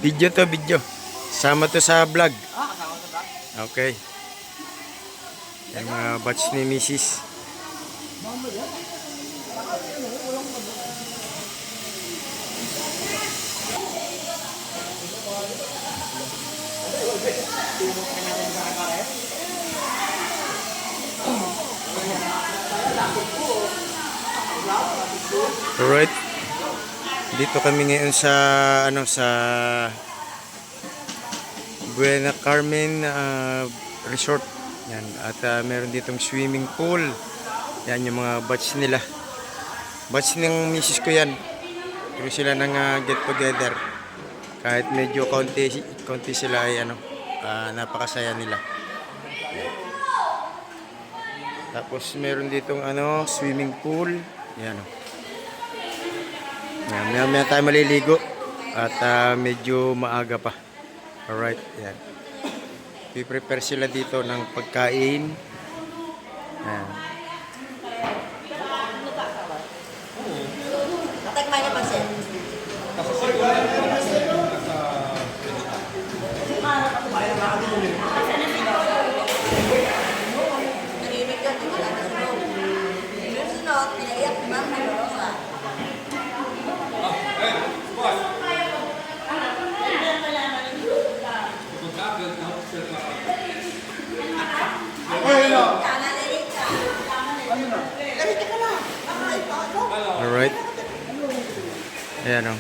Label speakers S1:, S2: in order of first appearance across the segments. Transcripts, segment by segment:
S1: Video to, video. Sama to sa vlog. Okay. Yan mga batch ni Mrs. Alright. Dito kami ngayon sa Buena Carmen Resort. Yan, at meron ditong swimming pool. Yan yung mga batch nila. Batch ng misis ko yan. Pero sila nang get together. Kahit medyo konti sila ay napakasaya nila. Tapos meron ditong swimming pool. Yan o. Maya tayo maliligo at medyo maaga pa. Alright, yan. I-prepare sila dito ng pagkain. Yan.
S2: Natakmay na pa siya. Narinig ka, di wala na sunod. Pero sunod, pinaiyak ni Ma'am Rosa.
S1: Alright. Ayan o.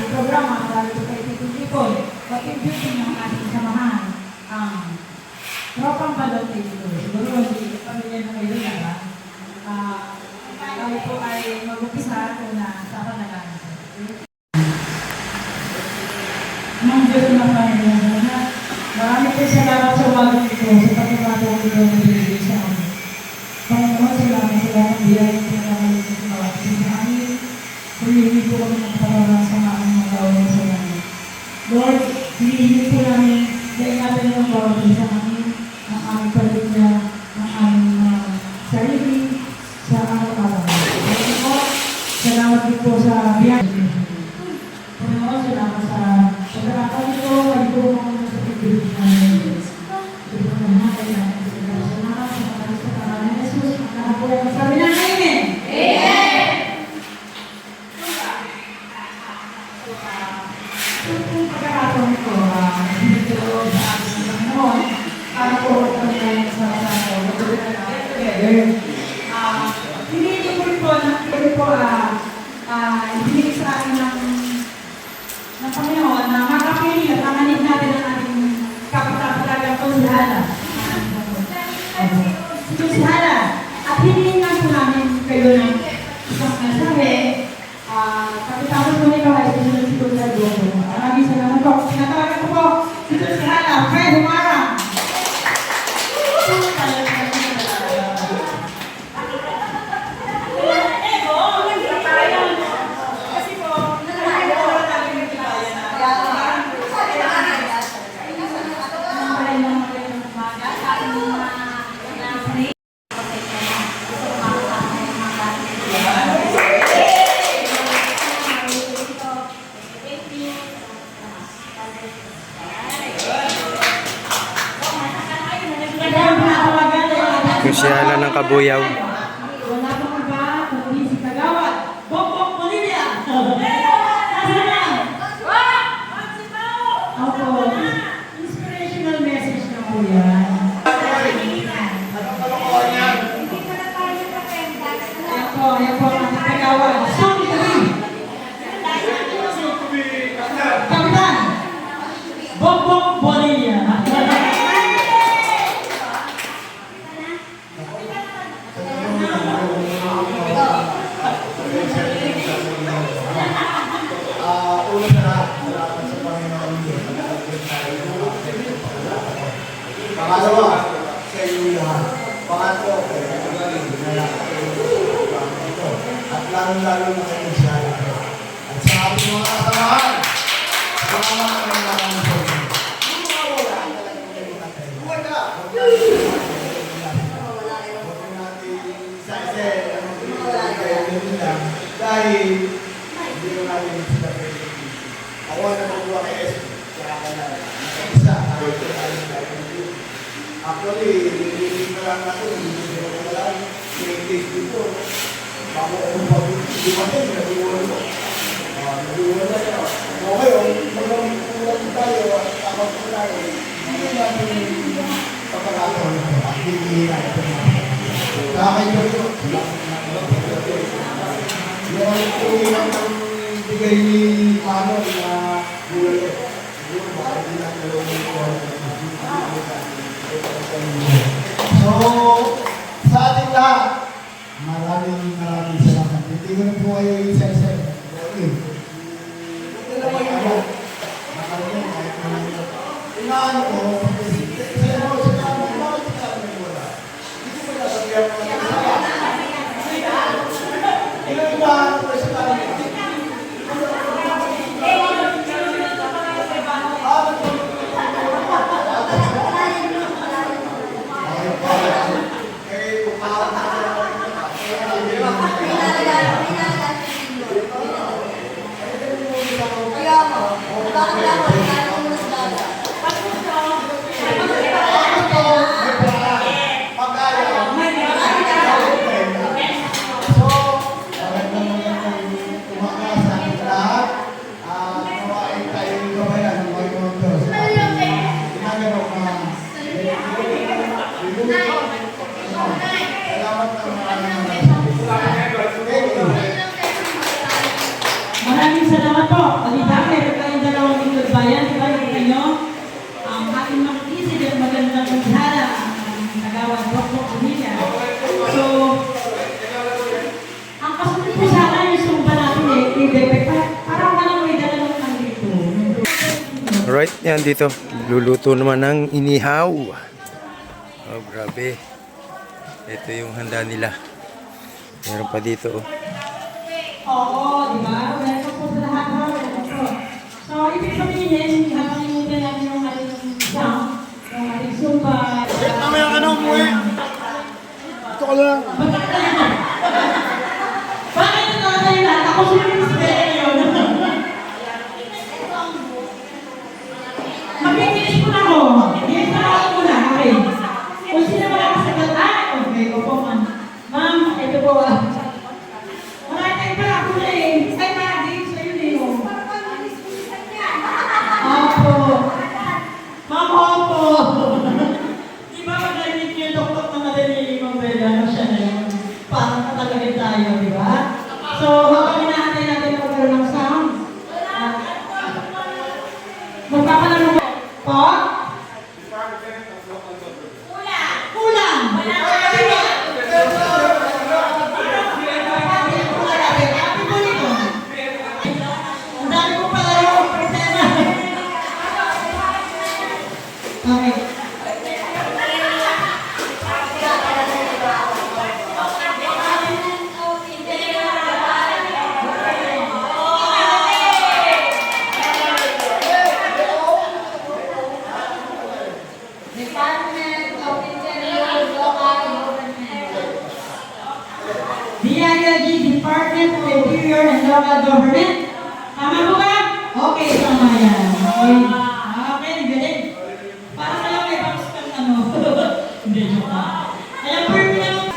S3: Programa para sa kaibigan, pag-imbitin ng ating samahan ang tropang balot dito. Siguro hindi pamilya na kayo na tayo po ay mag-upisa kung nasama na lang. Mga Diyos na Panginoon, marami po salamat sa umagang ito sa pagkamatong ito na binigay sa amin. Panginoon, salamat sa lahat ng biyay at pinakamalit sa pagkawasin sa amin. Pulili po kami ng parang sa maang mga gawin sa namin. Lord, pilihin po namin na ingatan ng bawat isa namin ang aming paligya, ang aming sarili sa araw-araw. Panginoon, salamat din po sa biyay. Panginoon, salamat sa pagkakataon nito, ay po mga sa pagkakataon namin. Ito po naman ay natin sa salamat sa pagkakataon sa pangalan ni Jesus. Ang nakapuya ng sabi na Amen! Amen! Kung pagkakataon ko, dito sa ating Panginoon, para po kami ngayon sa together. Pinili ko rin po ibigay sa akin ng Panginoon na makapili at manganig natin ang ating kapitapalagang konsihala. Konsihala. At hinihingan po namin kayo ng isang mensahe. Kapitapos po nito ay susunod si Kuya Diego. Maraming salamat po. Sinatawagan ko po si Konsihala. Fred Humarang. Ego!
S1: kabuyaw.
S3: Wala pang iba, kundi si Kagawad. Bongbong Bolivia! Nasaan na? Opo, inspirational message na po yan. Ayan po ang ating Kagawad. Song Kapitan! Bongbong Bolivia!
S4: Una sa lahat, salamat sa Panginoon Diyos. Pangalawa, sa iyo lahat. Pangatlo, kay Panginoon na ito. At lalo-lalo na kayo siya. At sa ating mga kasamahan, salamat ang mga kasamahan. Yung mga wala, talagang kayo natin. Huwag ka! Huwag natin isa-isa, dahil hindi ko natin sila pwede. Ako na magbuwa kay Espo, kaya ka na isa, ayaw ko tayo. Actually, nililin ko lang ako, hindi ko wala, may dito. Bago ako pag-ibig ko din, nag-iwan ko. Nag-iwan na siya. Okay, mag-iwan tayo, ako ko tayo. Hindi natin pagkakataon ko, at hindi na ito. Kaya kayo ito, yung kumilang ng bigay ni Mano na buhay ko. Siguro baka hindi na nalungin ko. So, sa ating lahat, maraming salamat. Hindi ko na po kayo isa-isa. Huwag na naman ako. Maraming kahit naman. Inaano ko, sa mo, sa namin, bakit sa namin wala? Hindi ko pala sabihan ko na inaano ko sa namin.
S3: Maraming salamat po. Alida, meron kayong dalawang lingkod bayan. Diba yung inyo? Ang ating makikisig at magandang paghala ang Kagawad Bongbong Bolivia. So, ang kasunod po sana yung sumba natin i-depek. Parang walang may dalawang lang dito.
S1: Alright, yan dito. Luluto naman ng inihaw. Oh, grabe. Ito yung handa nila. Meron pa dito. Oh.
S3: Oo, di ba? Meron po sa lahat. Meron po. So, ibig sabihin, nakalimutan natin yung ating sound, yung ating sumba.
S4: Mamaya ka na umuwi. Ito ka lang.
S3: Bakit ito na yung lahat? Ako suminisipin yun. Mabibilis ko na ako. Yes, na ako na. Okay. Kung sino makakasagot, okay, opo, ma'am. Ma'am, ito po. Marami tayong pala ako na eh. Ay, marami sa'yo na yun. Opo. Ma'am, opo. Di ba magaling yung doktor na madali yung Bella? Ano siya na yun? Parang katalagin tayo, di ba? So, habang inaantay natin na magkaroon ng sound. Magpapalaro mo. Po? Kulang. Ang dami ko pala yung presena. Okay.
S2: Department of Interior Local Government.
S3: DILG, Department of Interior and Local Government. Tama po ba? Okay, tama yan. Okay. Okay, galing. Para kayo may box kang ano. Hindi, joke na. Ayan po yung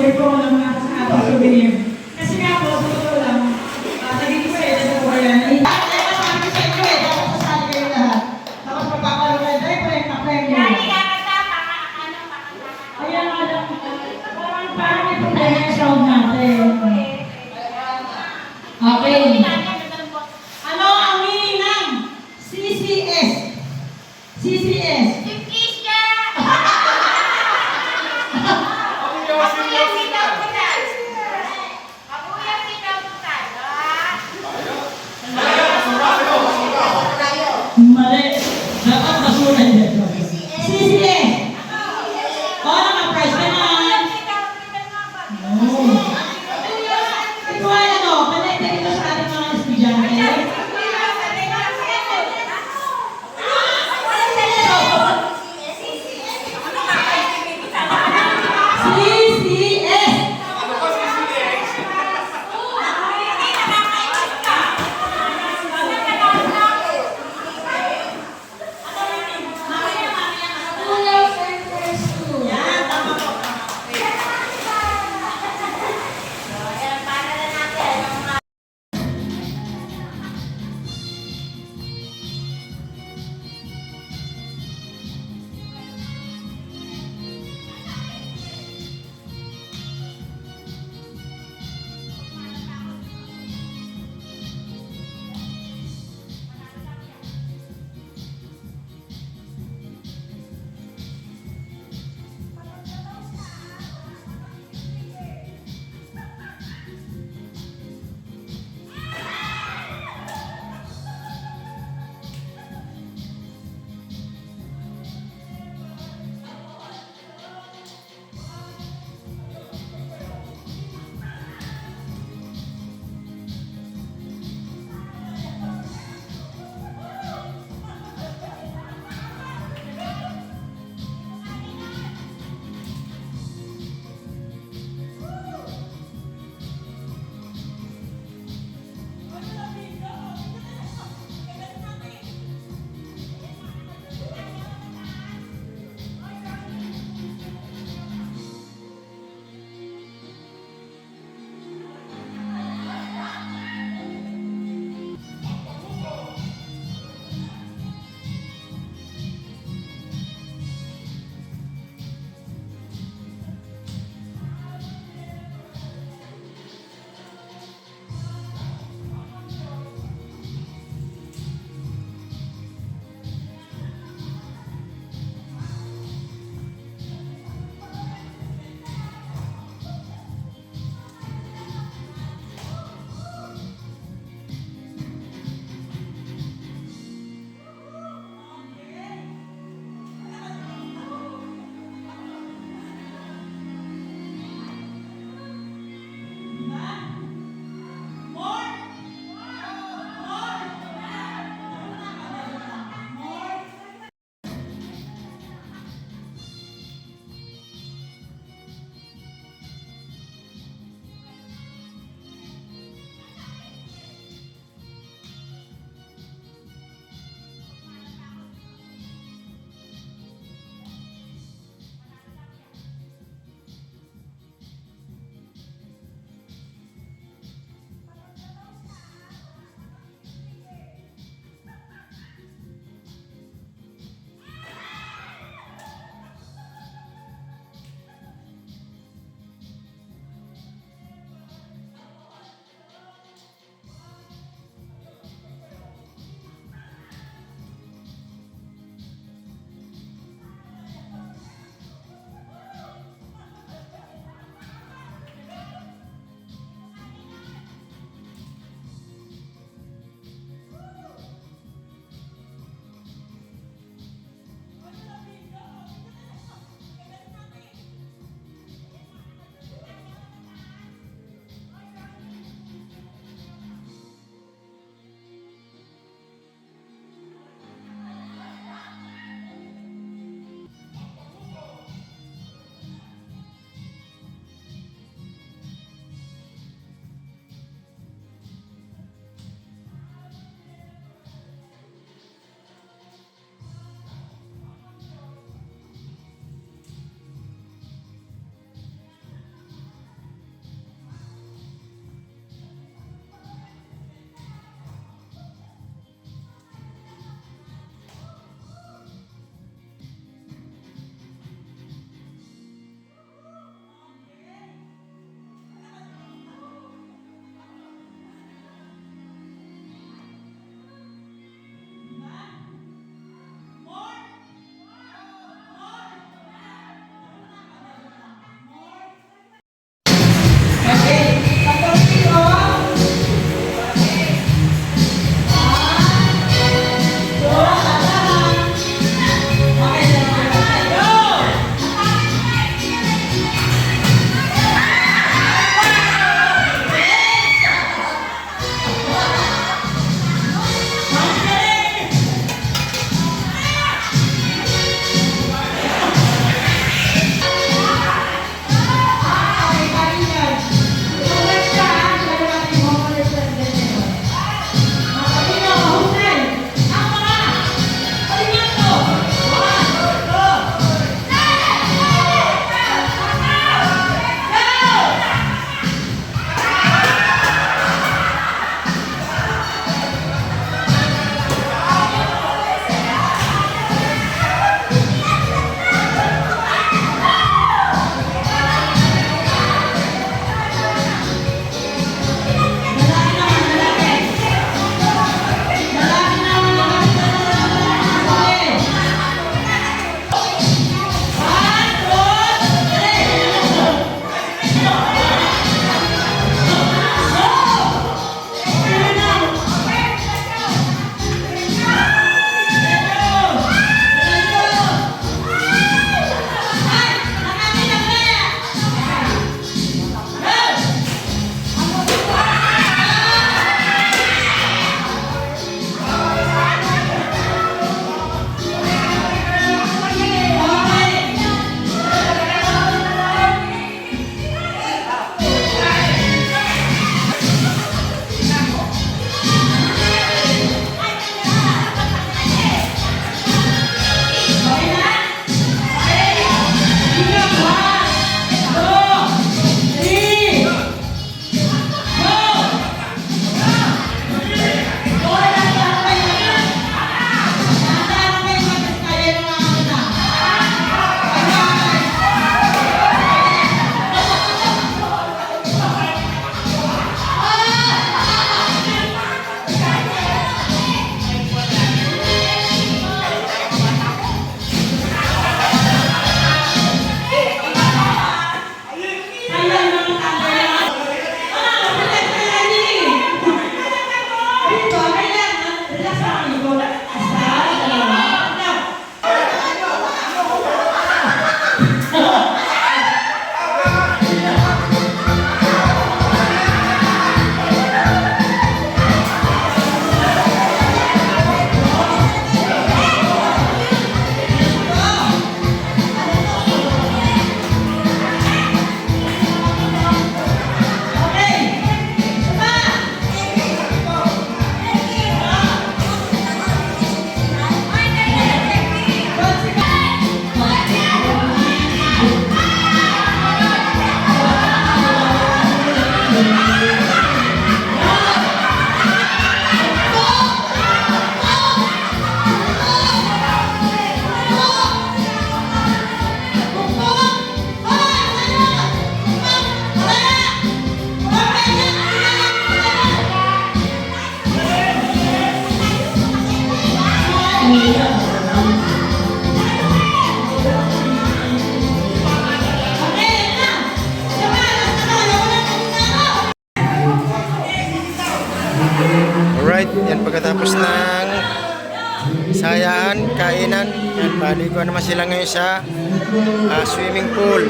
S3: bumili po ako ng mga ating souvenir. Kasi nga po, sa totoo lang, naging ko eh, sa po yan. Kaya sabi ko sa inyo eh, dapat sasali kayo lahat. Tapos magpapalo kayo, dahil prem na prem nyo. Ayan nga lang, parang may problema yung sound natin. Okay. Ano ang meaning ng CCS? CCS.
S1: palayaan, kainan. Yan, paligo naman sila ngayon sa swimming pool.